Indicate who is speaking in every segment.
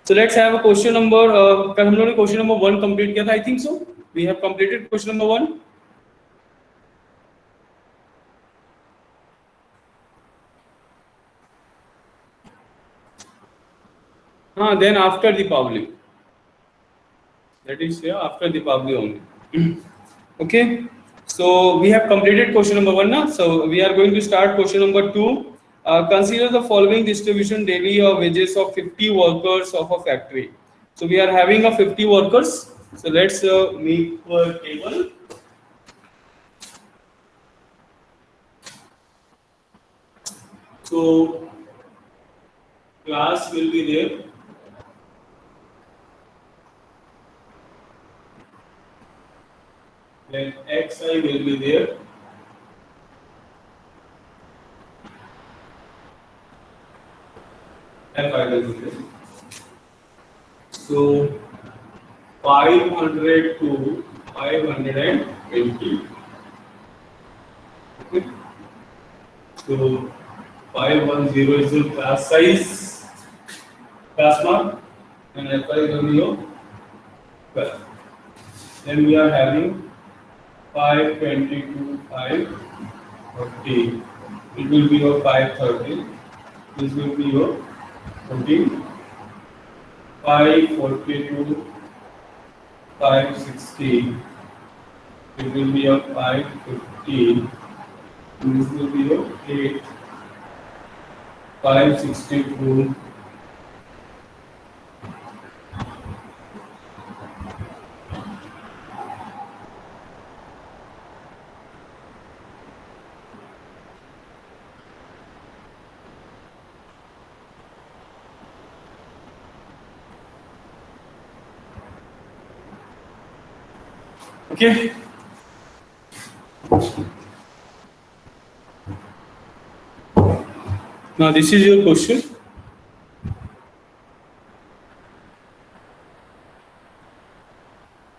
Speaker 1: So let's have a question number. कल हम लोगों ने question number 1 complete किया था, I think so. We have completed question number 1. Then after Deepavali. That is after Deepavali only. Okay. So we have completed question number 1 now. So we are going to start question number 2. Consider the following distribution daily of wages of 50 workers of a factory. So we are having a 50 workers. So let's make a table. So class will be there. Then xi will be there. Fi will be there. So 500 to 520. Okay. So 510 is the class size, class mark, and Fi will be your 12. Then we are having 520 to 540. It will be your 530. This will be your 14. 540 to 560. It will be your 550. This will be your 8. 562. Okay. Now this is your question.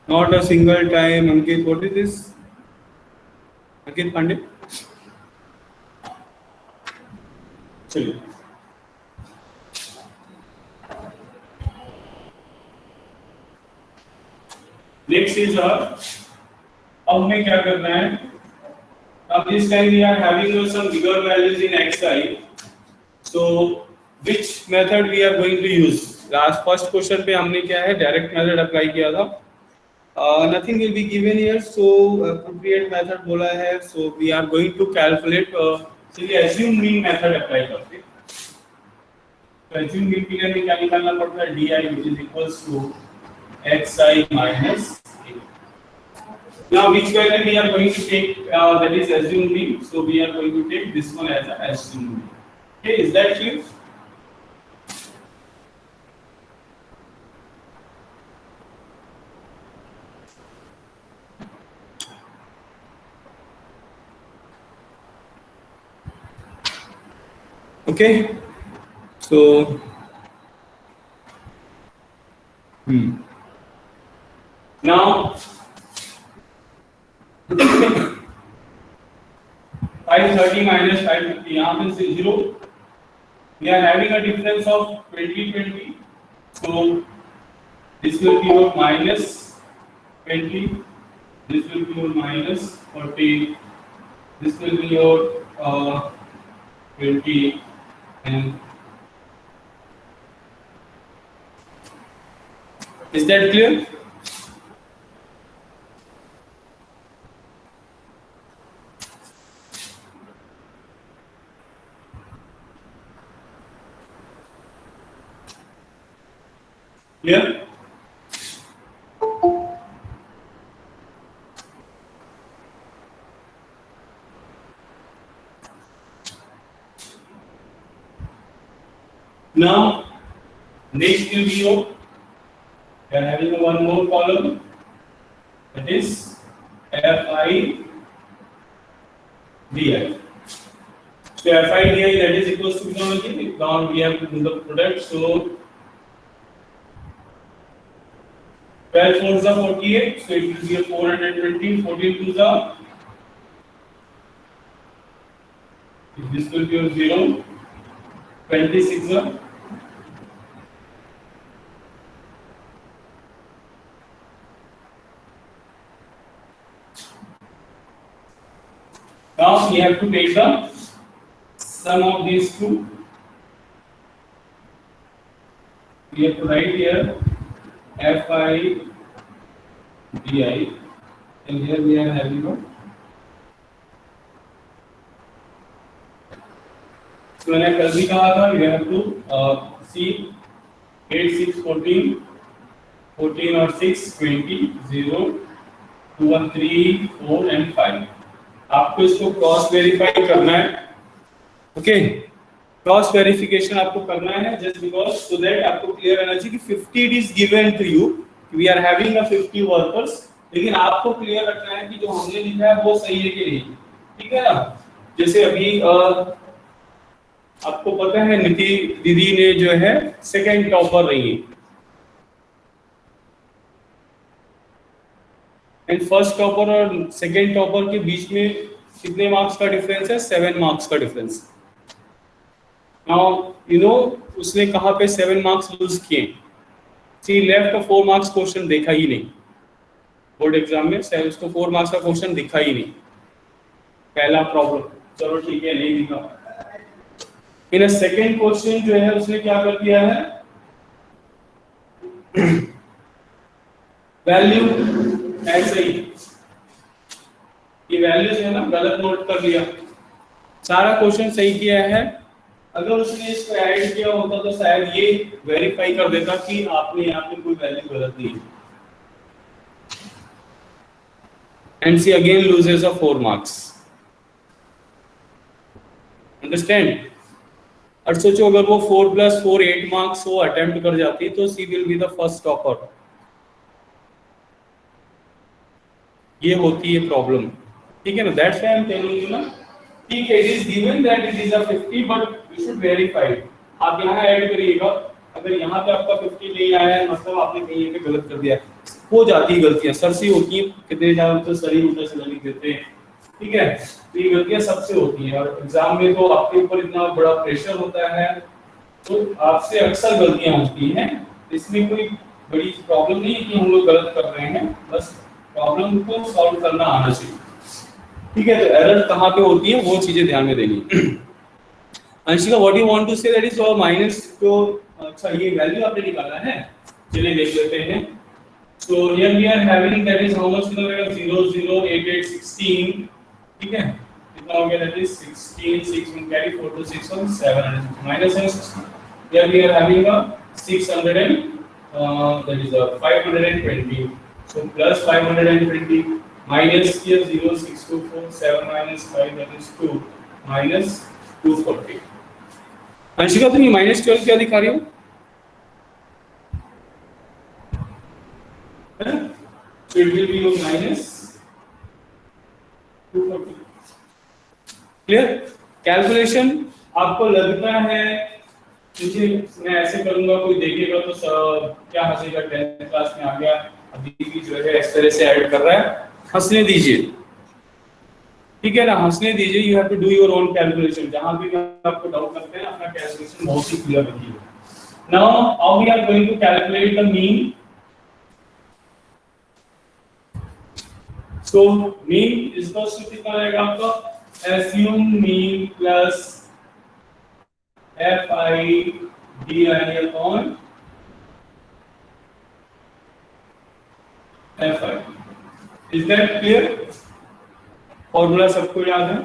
Speaker 1: Not a single time. Ankit, what is this? Ankit Pandey. चलिए. Next is अब हमें क्या करना है? अब this time we are having some bigger values in xi. So which method we are going to use? Last first question पे हमने क्या है direct method apply किया था. Nothing will be given here, so appropriate method बोला है. So we are going to calculate. चलिए assume mean method apply करते हैं. तो assume mean के लिए हमें क्या निकालना पड़ता है? di which is equals to xi minus a. Now which value we are going to take? That is assume mean. So we are going to take this one as a assume mean. Okay, is that clear? Okay, so now 530 minus 550 यहाँ पे से 0. We are having a difference of 20. So this will be your minus 20. This will be your minus 40. This will be your 20. And is that clear? Clear? Now, next will be your, we are having one more column, that is Fi di. So Fi di that is equals to now we have to do the product. So 12 4s are 48, so it will be a 420. 14 2s are, this will be a 0. 26 are Now we have to take the sum of these two. We have to write here fi di, and here we are having a, so मैंने कल भी कहा था you have to see 8 6 14 14 और 6 20 0 2 1 3 4 and 5. आपको इसको cross verify करना है. ओके, क्रॉस वेरिफिकेशन आपको करना है जस्ट बिकॉज सो दैट आपको क्लियर रहना चाहिए कि 50 it is given to you, we are having a 50 workers, लेकिन आपको क्लियर रखना है कि जो हमने लिखा है वो सही है कि नहीं. ठीक है ना. जैसे अभी आपको पता है नीति दीदी ने जो है सेकंड टॉपर रही है, एंड फर्स्ट टॉपर और सेकंड टॉपर के बीच में कितने मार्क्स का डिफरेंस है? 7 मार्क्स का डिफरेंस. नाउ यू नो उसने कहां पे 7 मार्क्स लूज किए? सी लेफ्ट 4 मार्क्स क्वेश्चन देखा ही नहीं बोर्ड एग्जाम में, उसको 4 मार्क्स का क्वेश्चन दिखा ही नहीं. पहला प्रॉब्लम. चलो ठीक है, नहीं दिखा. इन सेकंड क्वेश्चन जो है उसने क्या कर दिया है, वैल्यू ऐसे ही ये वैल्यू जो है ना गलत नोट कर लिया. सारा क्वेश्चन सही किया है. अगर उसने इसको ऐड किया होता तो शायद ये वेरीफाई कर देता कि आपने यहाँ पे कोई वैल्यू गलत दी. And she again loses of 4 marks. Understand? और सोचो अगर वो 4 + 4 8 मार्क्स वो अटेम्प्ट कर जाती तो she will be the first topper. ये होती है प्रॉब्लम. ठीक है ना. That's why I am telling you ना, ठीक है, it is given that it is a 50 but you should verify. आप यहाँ ऐड करिएगा. अगर यहाँ पे आपका 50 नहीं आया है मतलब आपने कहीं पे गलत कर दिया. हो जाती है गलतियां, सर से होती है. कितने ज्यादा तो सर ही उल्टा सीधा लिख देते हैं. ठीक है, तो ये गलतियां सबसे होती हैं और एग्जाम में तो आपके ऊपर इतना बड़ा प्रेशर होता है तो आपसे अक्सर गलतियां होती हैं. इसमें कोई बड़ी प्रॉब्लम नहीं है कि हम लोग गलत कर रहे हैं, बस प्रॉब्लम को सॉल्व करना आना चाहिए. ठीक है, तो एरर कहाँ पे होती है वो चीजें ध्यान में देनी. Anshika, what you want to say that is minus तो अच्छा ये वैल्यू आपने निकाला है. चलिए देख लेते हैं. So here we are having that is how much कितना रहेगा? 0 0 8 8 16. ठीक है, कितना हो गया? That is 16 6 1 carry 4 to 6 1 7 minus 60. Here we are having a 600 and that is a 520. So plus 520 minus here 0 6 2 4 7 minus 5 that is 2 minus 240. Anshika तुम ये -12 क्या दिखा रही हो? So it will be your minus 240. Clear? Calculation आपको लगता है मुझे मैं ऐसे करूंगा कोई देखेगा तो क्या हंसेगा 10th क्लास में आ गया अभी भी जो है इस तरह से ऐड कर रहा है. हंसने दीजिए. ठीक है ना, हंसने दीजिए. You have to do your own calculation. जहां भी आपको डाउट लगता है अपना कैलकुलेशन बहुत ही क्लियर रखिए. Now how we are going to calculate the mean. So mean is equal to कितना रहेगा आपका? assume mean plus fi di upon fi. Is that clear? Formula सबको याद है?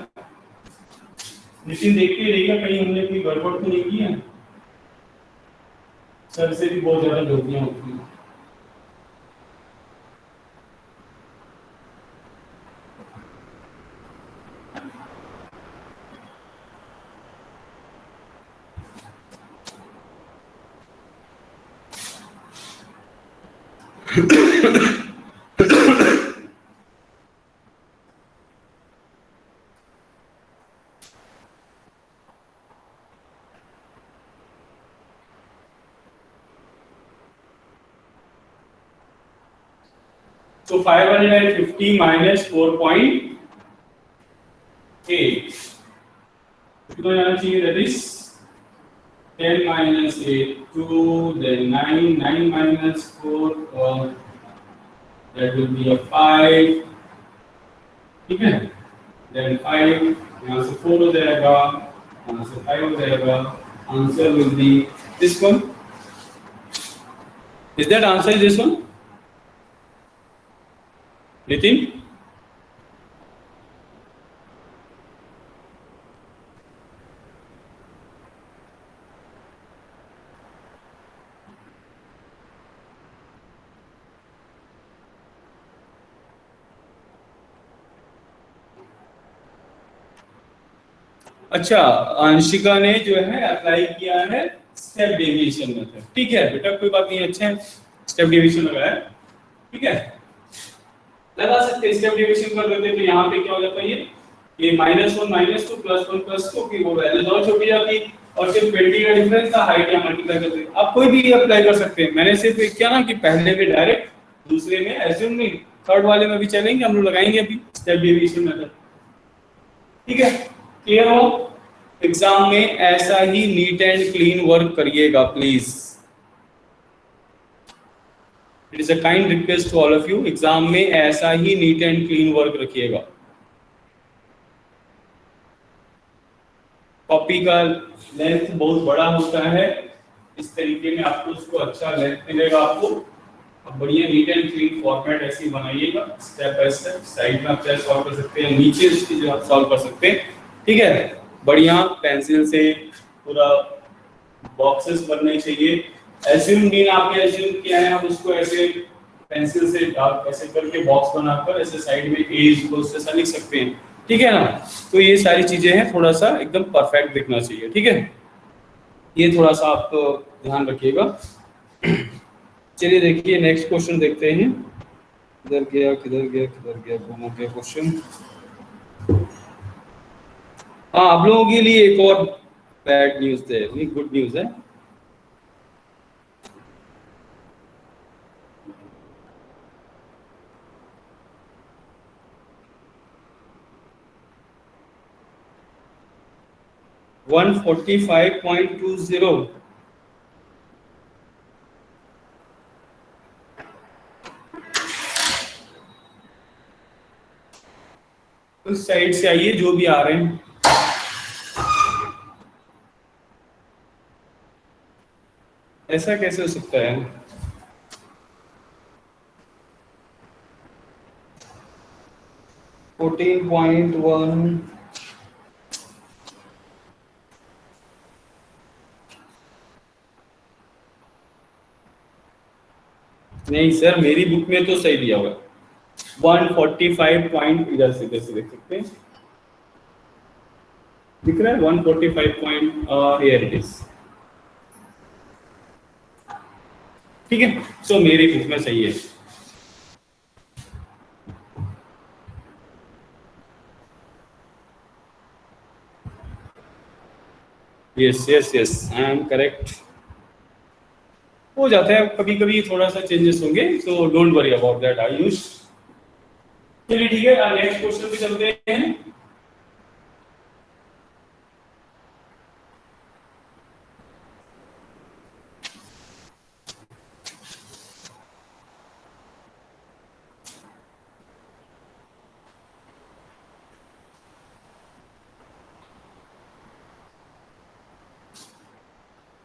Speaker 1: नितिन देखते रहिएगा कहीं हमने कोई गड़बड़ तो नहीं की है. सर से भी बहुत ज्यादा गलतियां होती हैं. So 550 minus 4.8 कितना जाना चाहिए? That is 10 minus 8 2 then 9 9 minus 4 that will be a 5. ठीक है, देन 5, यहाँ से 4 हो जाएगा, यहाँ से 5 हो जाएगा, answer will be this one. Is that answer is this one Nitin? अच्छा, अंशिका ने जो है अप्लाई किया है स्टेप डेविएशन मेथड। ठीक है बेटा, कोई बात नहीं, अच्छा है, स्टेप डेविएशन लगाया, ठीक है, लगा सकते हैं। स्टेप डेविएशन कर देते तो यहाँ पे क्या हो जाता है, ये -1 -2 +1 +2 की वो वैल्यूज और छोटी जाती, और फिर 20 का डिफरेंस था, हाइट या मल्टीप्लाई करते। आप कोई भी अप्लाई कर सकते हैं। मैंने सिर्फ एक किया ना कि पहले में डायरेक्ट, दूसरे में एज्यूम नहीं, थर्ड वाले में भी चलेंगे, हम लोग लगाएंगे अभी स्टेप डेविएशन मेथड। ठीक है, क्लियर हो? एग्जाम में ऐसा ही नीट एंड क्लीन वर्क करिएगा please. It is a kind request to all of you, exam में ऐसा ही नीट एंड क्लीन वर्क रखिएगा। कॉपी का लेंथ बहुत बड़ा होता है, इस तरीके में आपको उसको अच्छा लेंथ मिलेगा आपको। अब बढ़िया नीट एंड क्लीन फॉर्मेट ऐसे ही बनाइएगा, स्टेप बाय स्टेप। साइड में आप चाहे सॉल्व कर सकते हैं, नीचे इसकी जो आप सॉल्व कर सकते हैं, ठीक है। बढ़िया पेंसिल से पूरा बॉक्सेस बनने चाहिए। एज्यूम मीन आपने एज्यूम किया है, आप उसको ऐसे पेंसिल से डार्क ऐसे करके बॉक्स बनाकर ऐसे साइड में एज को उससे लिख सकते हैं, ठीक है ना। तो ये सारी चीजें हैं, थोड़ा सा एकदम परफेक्ट दिखना चाहिए, ठीक है, ये थोड़ा सा आप ध्यान रखिएगा। चलिए देखिए नेक्स्ट क्वेश्चन देखते हैं। किधर गया किधर गया किधर गया, घूमो गया क्वेश्चन। हाँ, आप लोगों के लिए एक और बैड न्यूज है, नहीं गुड न्यूज है। वन 145.20 उस साइड से आइए जो भी आ रहे हैं। ऐसा कैसे हो सकता है? फोर्टीन पॉइंट वन नहीं सर, मेरी बुक में तो सही दिया हुआ है 145 पॉइंट, इधर से कैसे देख सकते हैं, दिख रहा है 145 पॉइंट, हियर इट इज, ठीक है। सो मेरी बुक में सही है। Yes yes yes, I am correct. हो जाता है कभी कभी, थोड़ा सा चेंजेस होंगे, so don't worry about that Ayush. चलिए ठीक है, नेक्स्ट क्वेश्चन पे चलते हैं।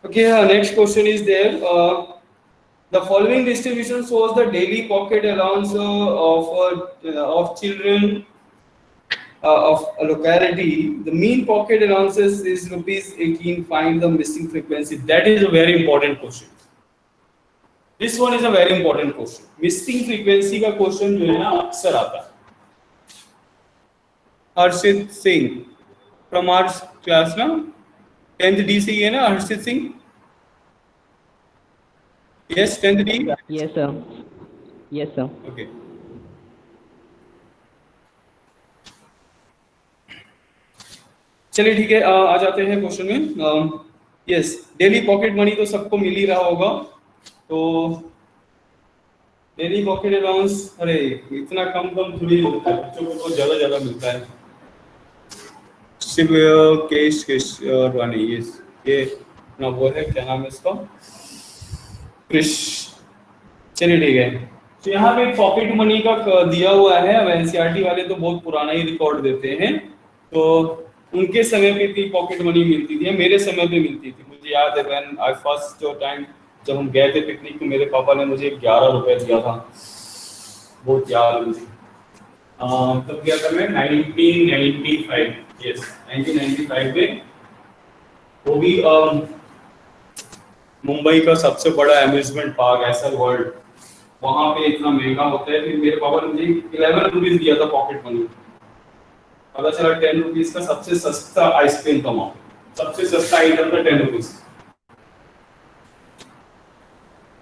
Speaker 1: Okay, next question is there. The following distribution shows the daily pocket allowance of children of a locality. The mean pocket allowances is ₹18. Find the missing frequency. That is a very important question. This one is a very important question. Missing frequency का question जो है ना अक्सर आता है। हर्षित Singh from our class ना 10th D से ही है ना हर्षित Singh? Yes, 10th D.
Speaker 2: Yes sir. Yes sir.
Speaker 1: Okay. चलिए ठीक है, आ जाते हैं क्वेश्चन में। यस, डेली पॉकेट मनी तो सबको मिल ही रहा होगा, तो डेली पॉकेट अलाउंस, अरे इतना कम थोड़ी मिलता है, बच्चों को बहुत ज्यादा मिलता है। शिव केश वानी, ये ना वो है, क्या नाम है इसका, क्रिश। चलिए ठीक है, तो यहाँ पे पॉकेट मनी का दिया हुआ है। अब एनसीईआरटी वाले तो बहुत पुराना ही रिकॉर्ड देते हैं, तो उनके समय पे भी पॉकेट मनी मिलती थी, मेरे समय पे मिलती थी। मुझे याद है व्हेन आई फर्स्ट टाइम जब हम गए थे पिकनिक, तो मेरे पापा ने मुझे 11 रुपए दिया था, बहुत याद है मुझे। तब गया था मैं 1995, यस 1995 में। वो भी मुंबई का सबसे बड़ा अम्यूजमेंट पार्क एसएल वर्ल्ड, वहां पे इतना महंगा होता है। फिर मेरे पापा ने मुझे 11 रुपीज दिया था पॉकेट मनी। पता चला 10 रुपीज का सबसे सस्ता आइसक्रीम था वहां पे, सबसे सस्ता आइटम था 10 रुपीज।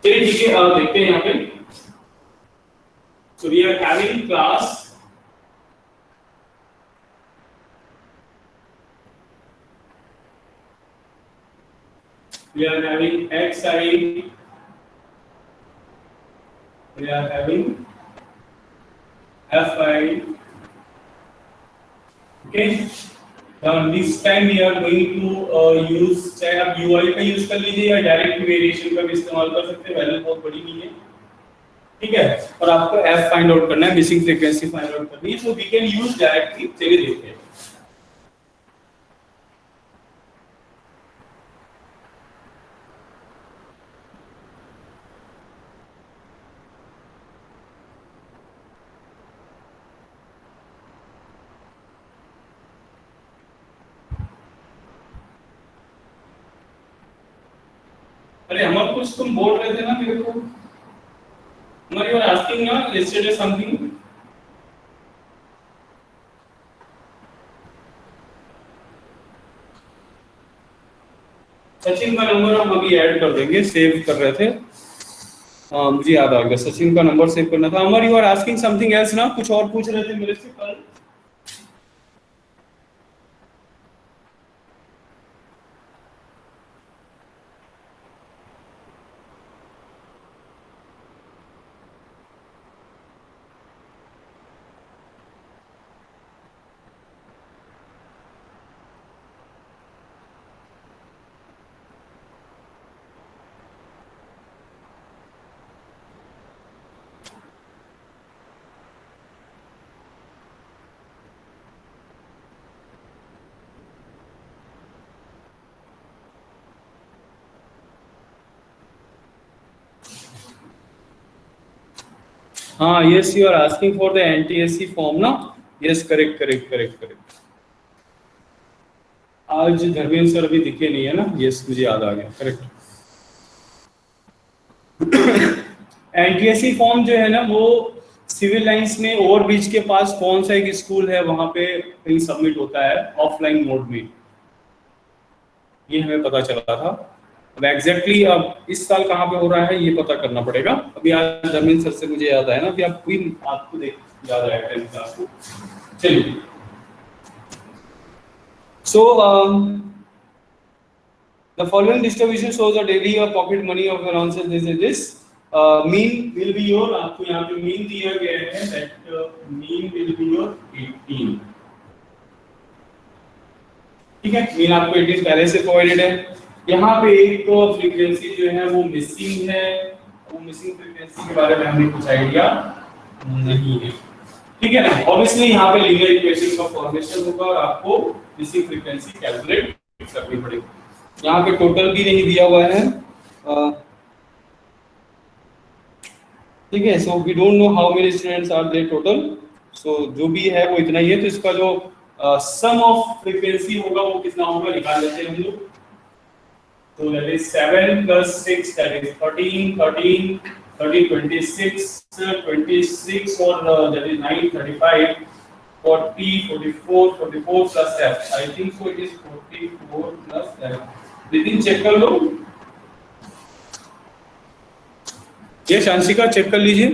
Speaker 1: चलिए ठीक है, देखते हैं यहाँ पे। So we are having class we are having xi, we are having fi, okay। now this time we are going to use, चाहे आप ui का यूज कर लीजिए या डायरेक्ट वेरिएशन का भी इस्तेमाल कर सकते हैं, वैल्यू बहुत बड़ी नहीं है, ठीक है। और आपको f फाइंड आउट करना है, मिसिंग फ्रीक्वेंसी फाइंड आउट करनी है, so we can use directly. चलिए देखते हैं। अरे अमर, कुछ तुम बोल रहे थे ना मेरे को, अमर यू आर आस्किंग ना यस्टरडे समथिंग। सचिन का नंबर हम अभी ऐड कर देंगे, सेव कर रहे थे। हाँ मुझे याद आ गया, सचिन का नंबर सेव करना था। Amar you are asking something else ना, कुछ और पूछ रहे थे मेरे से कल। हाँ yes, you are asking for the NTSC form ना। Yes correct correct correct correct. आज धर्मेंद्र सर अभी दिखे नहीं है ना। यस मुझे याद आ गया, करेक्ट। एनटीएससी फॉर्म जो है ना, वो सिविल लाइंस में ओवरब्रिज के पास कौन सा एक स्कूल है वहां पे कहीं सबमिट होता है ऑफलाइन मोड में, ये हमें पता चला था। अब एग्जैक्टली अब इस साल कहाँ पे हो रहा है ये पता करना पड़ेगा। अभी आज धर्मेंद्र सर से मुझे याद आया ना, अभी आपको देख याद आया 10th क्लास को। चलिए, so the following distribution shows a daily pocket money of around this mean will be your, आपको यहाँ पे mean दिया गया है, that mean will be your 18, ठीक है। mean आपको 18 पहले से प्रोवाइडेड है। यहाँ पे एक फ्रीक्वेंसी जो है वो मिसिंग है, वो मिसिंग फ्रीक्वेंसी के बारे में हमें कुछ आइडिया नहीं है, ठीक है ना। ऑब्वियसली यहाँ पे लीनियर इक्वेशन का फॉर्मेशन होगा और आपको मिसिंग फ्रीक्वेंसी कैलकुलेट करनी पड़ेगी। यहाँ पे टोटल भी नहीं दिया हुआ है, ठीक है। So we don't know how many students are there total, so जो भी है वो इतना ही है। तो इसका जो सम ऑफ फ्रीक्वेंसी होगा वो कितना होगा निकाल लेते हैं हम लोग। तो दैट इज 7 + 6 दैट इज 13 13 30 26 26 और that is 9 35 40 44 44 plus f, I think so it is 44 plus f। Nitin check कर लो, ये शांशिका चेक कर लीजिए,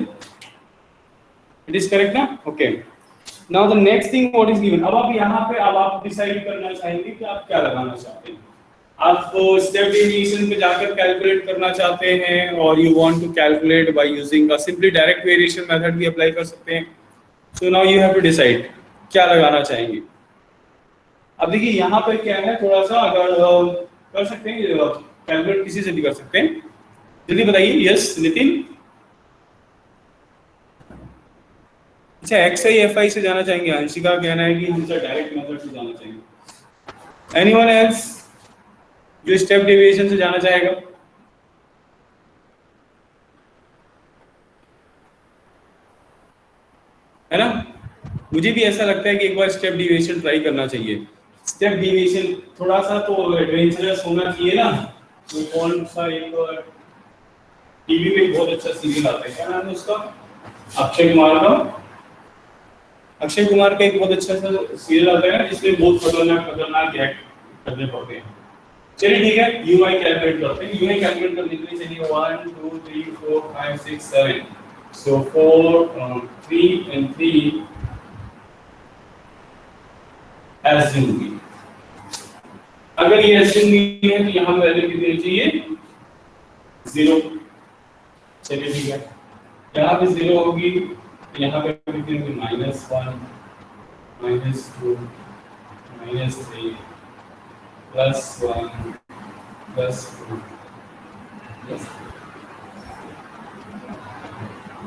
Speaker 1: इट इज करेक्ट ना। Okay, now the next thing what is given. अब आप यहाँ पे अब आप डिसाइड करना चाहेंगे कि आप क्या लगाना चाहते हैं। आप स्टेप डेविएशन पे जाकर कैलकुलेट करना चाहते हैं और you want to calculate by using a simply direct variation method भी अप्लाई कर सकते हैं। So now you have to decide क्या लगाना चाहेंगे। अब देखिए यहाँ पर क्या है, थोड़ा सा अगर कर सकते हैं कैलकुलेट किसी से भी कर सकते हैं, जल्दी बताइए। यस नितिन, अच्छा एक्स आई एफ आई से जाना चाहेंगे, अंशिका का कहना है कि हमसे डायरेक्ट मेथड से जाना चाहिए। एनीवन एल्स जो स्टेप डेविएशन से जाना चाहेगा? है ना, मुझे भी ऐसा लगता है कि एक बार स्टेप डेविएशन ट्राई करना चाहिए। स्टेप डेविएशन थोड़ा सा तो एडवेंचरस होना चाहिए ना। तो कौन सा एक टीवी पे बहुत अच्छा सीरियल आता है, क्या नाम है उसका, अक्षय कुमार का। अक्षय कुमार का एक बहुत अच्छा सा सीरियल आता है जिसमें बहुत खतरनाक खतरनाक एक्ट करने पड़ते हैं। चलिए ठीक है, यूआई कैलकुलेट करते हैं। यूआई कैलकुलेट करने के लिए चलिए 1 2 3 4 5 6 7, सो 4 3 and 3 एज्यूम भी। अगर ये एज्यूम नहीं है तो यहाँ वैल्यू कितनी होनी चाहिए, 0। चलिए ठीक है, यहाँ पे 0 होगी, यहाँ पे कितनी होगी, -1 -2 -3 +1 +2।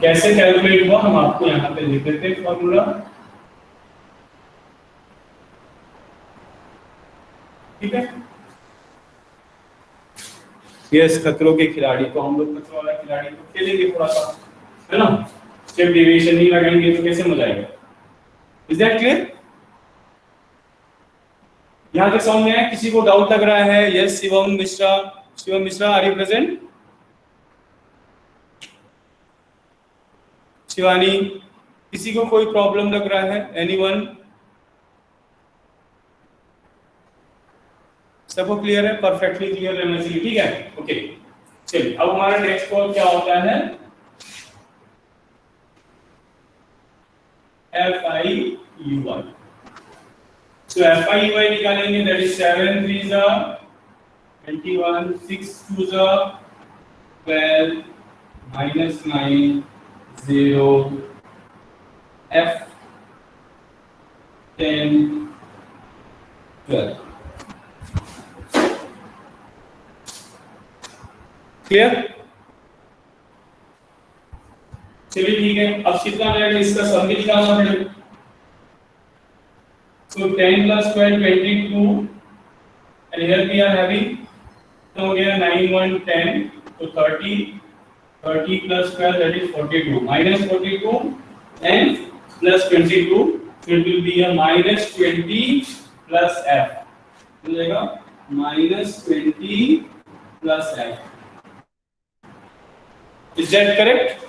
Speaker 1: कैसे कैलकुलेट हुआ हम आपको यहाँ पे लिख देते हैं फॉर्मूला। ठीक है, यस, खतरों के खिलाड़ी को हम लोग खतरों वाला खिलाड़ी को खेलेंगे थोड़ा सा, है ना। स्टेप डेविएशन नहीं लगाएंगे तो कैसे मजा आएगा। Is that clear? यहाँ तक समझ में आया? किसी को डाउट लग रहा है? Yes, Shivam Mishra, Shivam Mishra are you present? Shivani, किसी को कोई प्रॉब्लम लग रहा है? एनीवन? सबको क्लियर है? परफेक्टली क्लियर रहना चाहिए, ठीक है, ओके। चलिए अब हमारा नेक्स्ट कॉल क्या होता है, F I U I. So F I U I निकालेंगे, दैट इज 7 3 21 6 2 12 -9 0 F 10 12। क्लियर? चलिए ठीक है, अब कितना रहेगा इसका सम भी निकालना पड़ेगा। सो 10 + 12 22 and here we are having, तो हो गया 9 1 10, तो 30 + 12 that is 42, -42 and +22, so it will be a -20 plus f, हो जाएगा -20 plus f। Is that correct?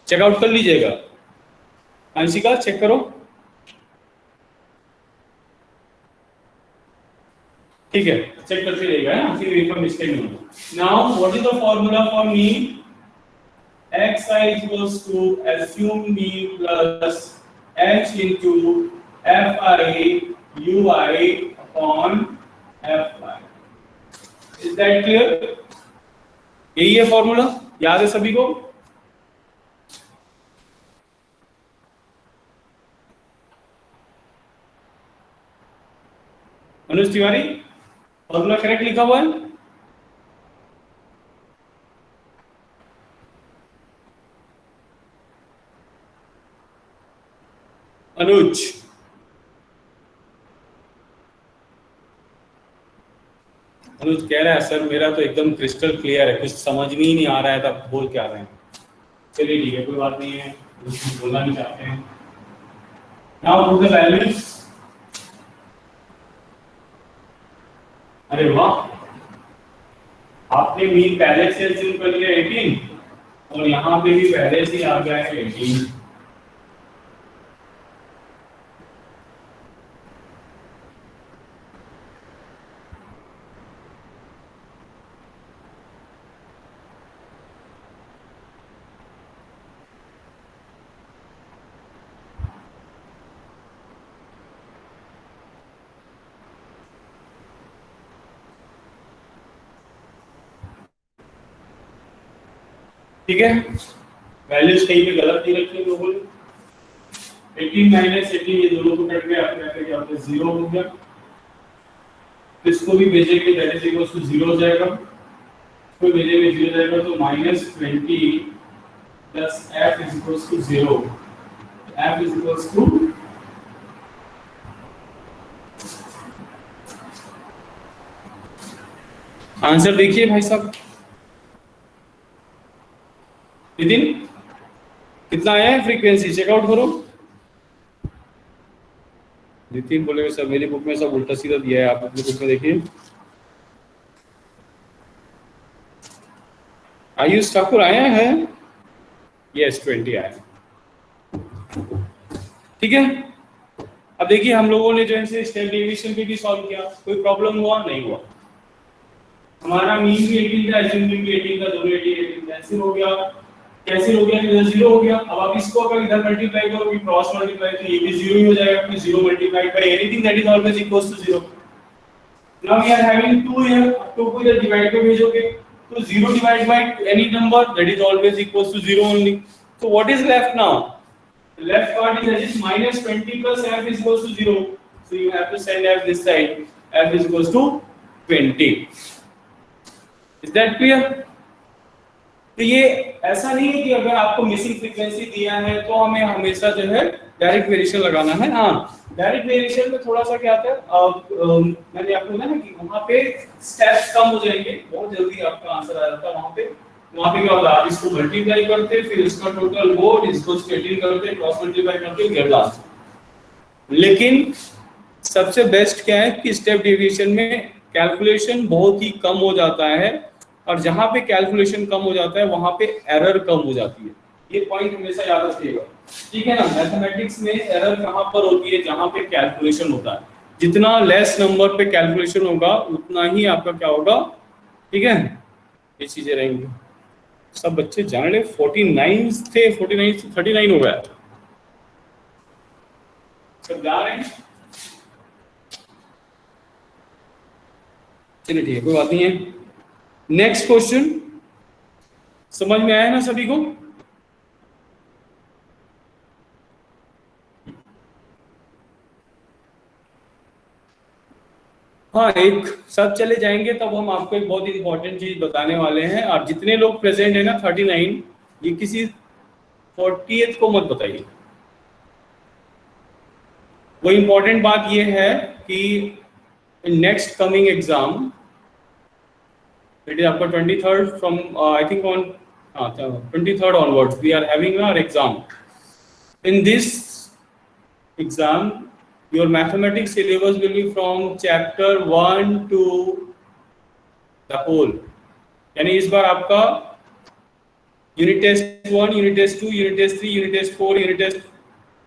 Speaker 1: Check out कर लीजिएगा, अंशिका चेक करो। ठीक है, चेक करते रहिएगा ना, फिर एक बार मिस्टेक नहीं होगा। Now what is the formula for mean? xi equals to assume mean plus h into fi ui upon fy। Is that clear? यही है फॉर्मूला, याद है सभी को? अनुज तिवारी, फॉर्मूला करेक्ट लिखा हुआ है? अनुज, अनुज कह रहा है सर मेरा तो एकदम क्रिस्टल क्लियर है, कुछ समझ में ही नहीं आ रहा है, तब बोल क्या रहे हैं। चलिए ठीक है, कोई बात नहीं है, कुछ बोलना नहीं चाहते हैं। Now put the values. अरे वाह, आपने मीन पहले से अज्यूम कर लिया 18 और यहाँ पे भी पहले से आ गया है 18। ठीक है, वैल्यूज कहीं पे गलत नहीं रखी लोगों ने। 18 - 18 ये दोनों को कट गया, आपके क्या होता है 0 हो गया। इसको भी भेजेंगे, दैट इज इक्वल टू 0 हो जाएगा, इसको भेजेंगे 0 जाएगा, तो -20 + f is equal to 0। f is equals to answer देखिए भाई साहब नितिन कितना आया है फ्रीक्वेंसी चेकआउट करो नितिन बोलेगा सर मेरी बुक में सब उल्टा सीधा दिया है आप अपनी बुक में देखिए आयुष ठाकुर आया है यस 20 आया ठीक है अब देखिए हम लोगों ने जो है स्टेप डेविएशन पे भी सॉल्व किया कोई प्रॉब्लम हुआ नहीं हुआ हमारा मीन भी 18 था एस्यूमिंग भी 18 था दोनों 18 कैंसिल हो गया इधर 0 हो गया अब आप इसको अगर इधर मल्टीप्लाई करोगे क्रॉस मल्टीप्लाई तो ये भी 0 ही हो जाएगा फिर 0 multiplied by anything that is always equals to 0 now we are having 2 here 2 को इधर डिवाइड पे भेजोगे तो 0 divide by any number that is always equals to 0 only so what is left now the left part is that is minus 20 plus f is equals to 0 so you have to send f this side f is equals to 20 is that clear तो ये ऐसा नहीं है कि अगर आपको missing frequency दिया है तो हमें हमेशा जो है डायरेक्ट वेरिएशन लगाना है हाँ डायरेक्ट वेरिएशन में थोड़ा सा क्या आता है मैंने आपको बताया ना कि वहां पे स्टेप्स कम हो जाएंगे बहुत जल्दी आपका आंसर आ जाता है वहां पे क्या होता है आप इसको मल्टीप्लाई करते फिर इसका टोटल वोट इसको स्प्लिटिंग करते क्रॉस मल्टीप्लाई करके गेट आंसर लेकिन सबसे बेस्ट क्या है कि स्टेप डेविएशन में कैलकुलेशन बहुत ही कम हो जाता है और जहां पे कैलकुलेशन कम हो जाता है वहां पे एरर कम हो जाती है ये पॉइंट हमेशा याद रखिएगा ठीक है ना मैथमेटिक्स में एरर कहां पर होती है जहां पे कैलकुलेशन होता है जितना लेस नंबर पे कैलकुलेशन होगा उतना ही आपका क्या होगा ठीक है ये चीजें रहेंगी सब बच्चे जान ले 49 थे 49 से 39 हो गया सब जा रहे हैं चलिए ठीक है कोई बात नहीं है नेक्स्ट क्वेश्चन समझ में आया ना सभी को हाँ एक सब चले जाएंगे तब हम आपको एक बहुत इंपॉर्टेंट चीज बताने वाले हैं और जितने लोग प्रेजेंट है ना 39 ये किसी 40th को मत बताइए वो इंपॉर्टेंट बात ये है कि next coming exam it is आपका 23rd from I think on 23rd onwards we are having our exam in this exam your mathematics syllabus will be from chapter 1 to the whole यानी इस बार आपका unit test 1 unit test 2 unit test 3 unit test 4 unit test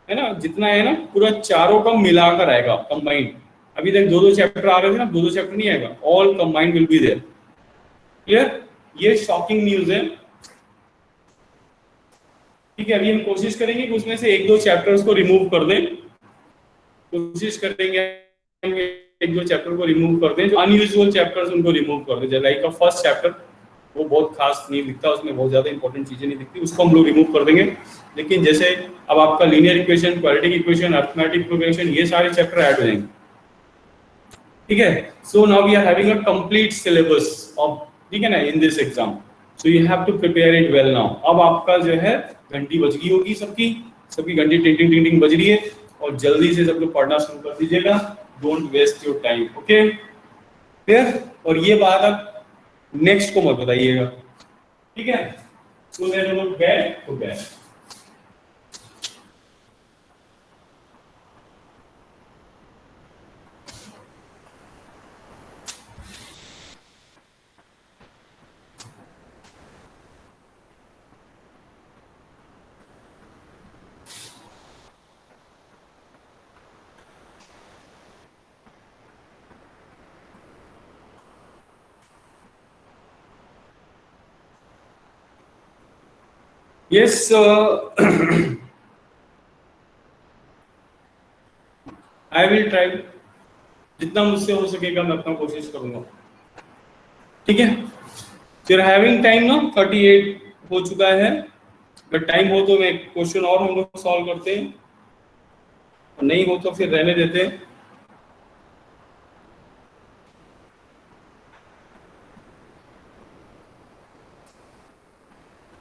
Speaker 1: है ना जितना है ना पूरा चारों का मिलाकर आएगा कंबाइंड अभी तक दो चैप्टर आ रहे थे ना दो चैप्टर नहीं आएगा all combined will be there clear ये शॉकिंग न्यूज है ठीक है अभी हम कोशिश करेंगे कि उसमें से एक दो चैप्टर्स को रिमूव कर दें कोशिश करेंगे एक दो चैप्टर को रिमूव कर दें जो अनयूजुअल चैप्टर्स उनको रिमूव कर दें लाइक फर्स्ट चैप्टर वो बहुत खास नहीं दिखता उसमें बहुत ज्यादा इंपॉर्टेंट चीजें नहीं दिखती उसको हम लोग रिमूव कर देंगे लेकिन जैसे अब आपका linear equation quadratic equation arithmetic progression ये सारे चैप्टर ऐड हो जाएंगे ठीक है so now we are having a complete syllabus of ठीक है ना in this exam so you have to prepare it well now अब आपका जो है घंटी बज गई होगी सबकी घंटी टिंग टिंग टिंग टिंग बज रही है और जल्दी से सब लोग पढ़ना शुरू कर दीजिएगा don't waste your time okay clear और ये बात आप नेक्स्ट को मत बताइएगा ठीक है सो देन लोग बैठ तो बैठ Yes, I will try. जितना मुझसे हो सकेगा मैं अपना कोशिश करूंगा ठीक है फिर हैविंग टाइम ना 38 हो चुका है बट टाइम हो तो मैं क्वेश्चन और हम लोग सॉल्व करते हैं नहीं हो तो फिर रहने देते हैं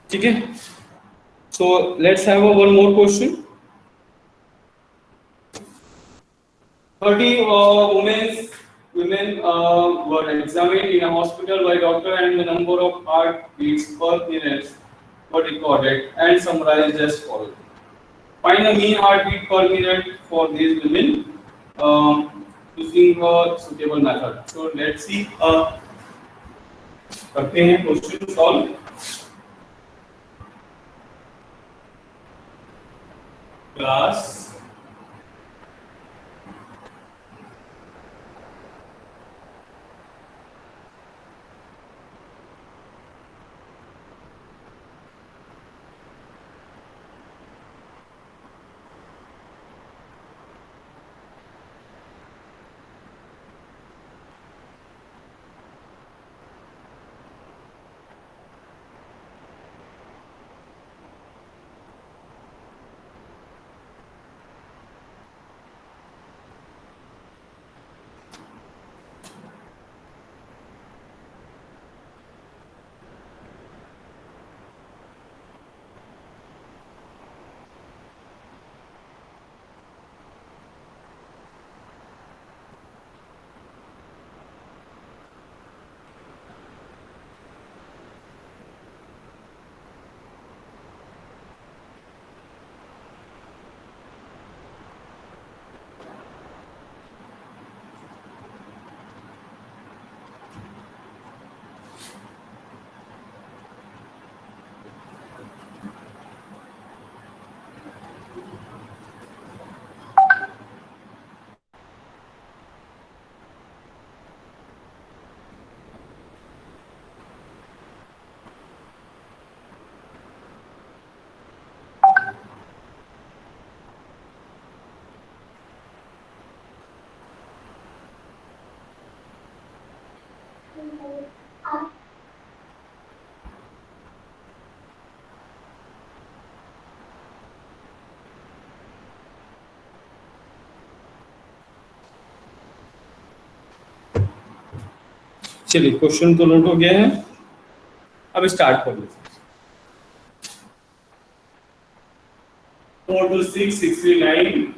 Speaker 1: ठीक है So let's have one more question. 30 women were examined in a hospital by doctor, and the number of heartbeats per minute were recorded and summarized as follows. Find the mean heartbeat per minute for these women using a suitable method. So let's see. करते हैं question solve. Class चलिए question तो note हो गया है. अब start कर लेते हैं. 4 to 6 69,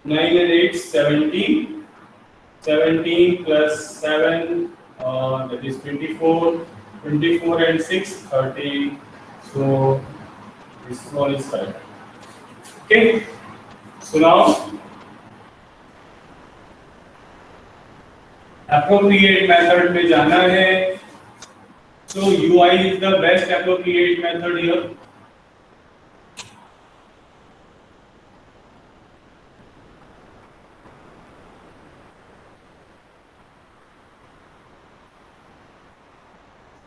Speaker 1: 9 and 8 17, 17 plus 7 that is 24, 24 and 6 30. So this one is correct. Okay, so now appropriate method में जाना है. So UI is the best appropriate method here.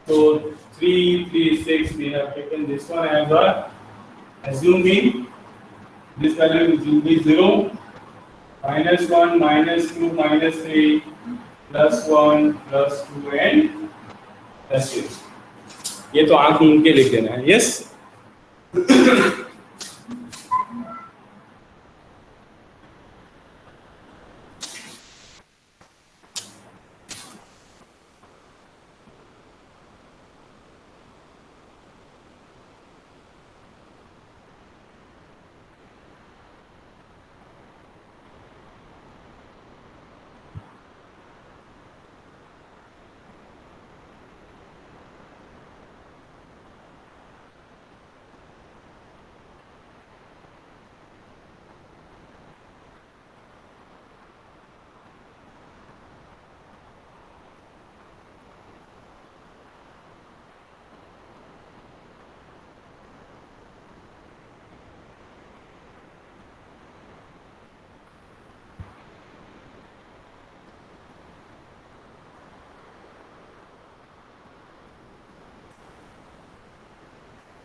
Speaker 1: So 3, 3, 6 we have taken this one as a assuming this value will be 0, minus 1, minus 2, minus 3, plus 1, plus 2 and plus 6. ये तो आंख मूंद के लिख देना है. यस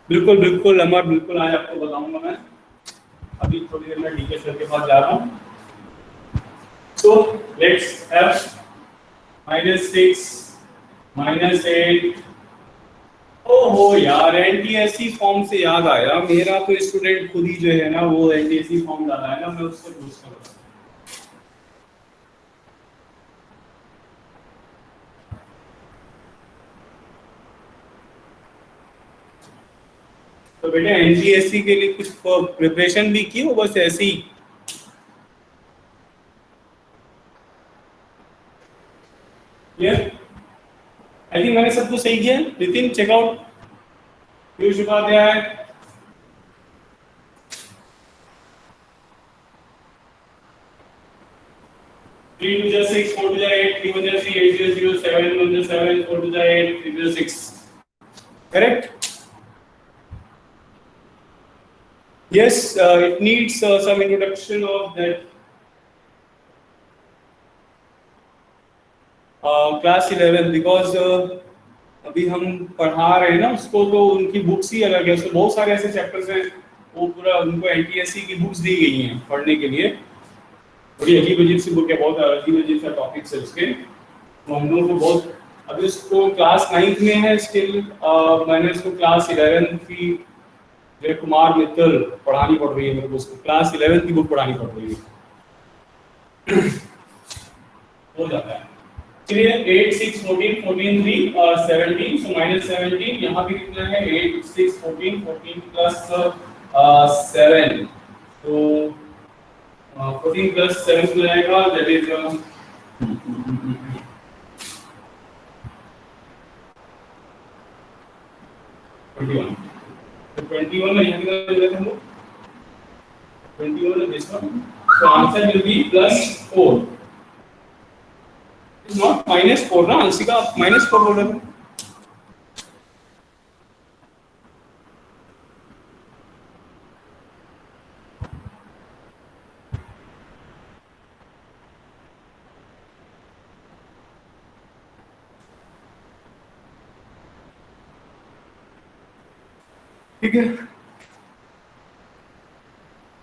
Speaker 1: बिल्कुल बिल्कुल अमर, बिल्कुल आज आपको बताऊंगा मैं. अभी थोड़ी देर में डीके सर के पास जा रहा हूँ. So let's have -6 -8. ओहो यार, एनटीएससी फॉर्म से याद आया, मेरा तो स्टूडेंट खुद ही जो है ना वो एनटीएससी फॉर्म डाला है ना, मैं उससे पूछता हूँ. तो बेटा एनटीएससी के लिए कुछ प्रिपरेशन भी की हो, बस ऐसे ही? थिंक मैंने सब कुछ सही किया। Nitin check out, Piyush Upadhyay, Three to the 6, 4 to the 8, 3 to the 3, 8 to the 0, 7 to the 7, 4 to the 8, 3 to the 6. Correct? Yes, it needs some introduction of that. Class 11 because अभी हम पढ़ा रहे हैं ना उसको, तो उनकी बुक्स ही अलग है। उसमें बहुत सारे ऐसे चैप्टर्स हैं, वो पूरा उनको एनटीएससी की बुक्स दी गई हैं पढ़ने के लिए। बड़ी अजीब अजीब सी बुक है, बहुत अजीब अजीब सा टॉपिक्स है उसके। तो हम लोग को बहुत, अभी उसको क्लास 9th में है स्टिल। मैंने उसको क्लास 11 की जय कुमार मित्तल पढ़ानी पड़ रही है मेरे को, उसको क्लास 11 की बुक पढ़ानी पड़ रही है। हो जाता है। चलिए 8, 6, 14, 14, 3 और 17, सो -17 यहाँ भी कितना है 8, 6, 14, 14 प्लस 7, तो 14 प्लस 7 हो जाएगा, दैट इज 21। तो 21 में यहाँ कितना ले लेते हैं हम लोग, 21 में this one, so answer will be +4। It's not -4 ना अंशिका, -4 बोल रहे थे। ठीक है,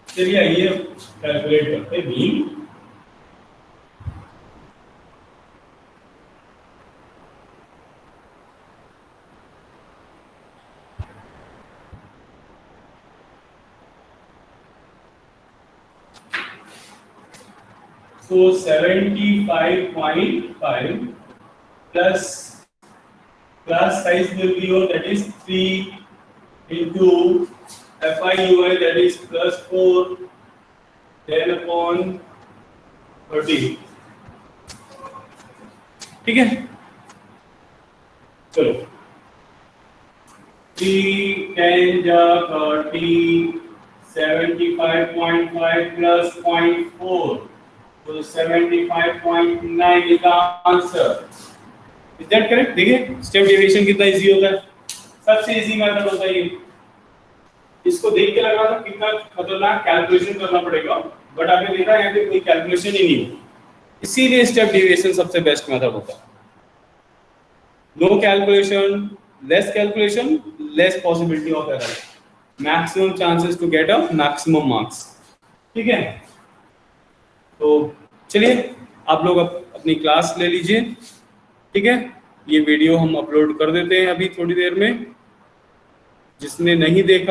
Speaker 1: चलिए आइए कैलकुलेट करते हैं mean. So 75.5 plus class size will be your, that is 3 into FIUI, that is +4 10 upon 30। ठीक है, चलो 3 10 जा 30, 75.5 plus 0.4, तो 75.9 is the answer। Is that correct? देखिए स्टेप डेविएशन कितना इजी होता है, सबसे इजी मेथड होता है ये। इसको देख के लग रहा था कितना खतरनाक कैलकुलेशन करना पड़ेगा, बट आपने देखा यहाँ पे कोई कैलकुलेशन ही नहीं है, इसीलिए स्टेप डेविएशन सबसे बेस्ट मेथड होता है। No calculation, less calculation, less possibility of error, maximum chances to get a maximum marks. ठीक है, तो चलिए आप लोग अपनी क्लास ले लीजिए। ठीक है, ये वीडियो हम अपलोड कर देते हैं अभी थोड़ी देर में। जिसने नहीं देखा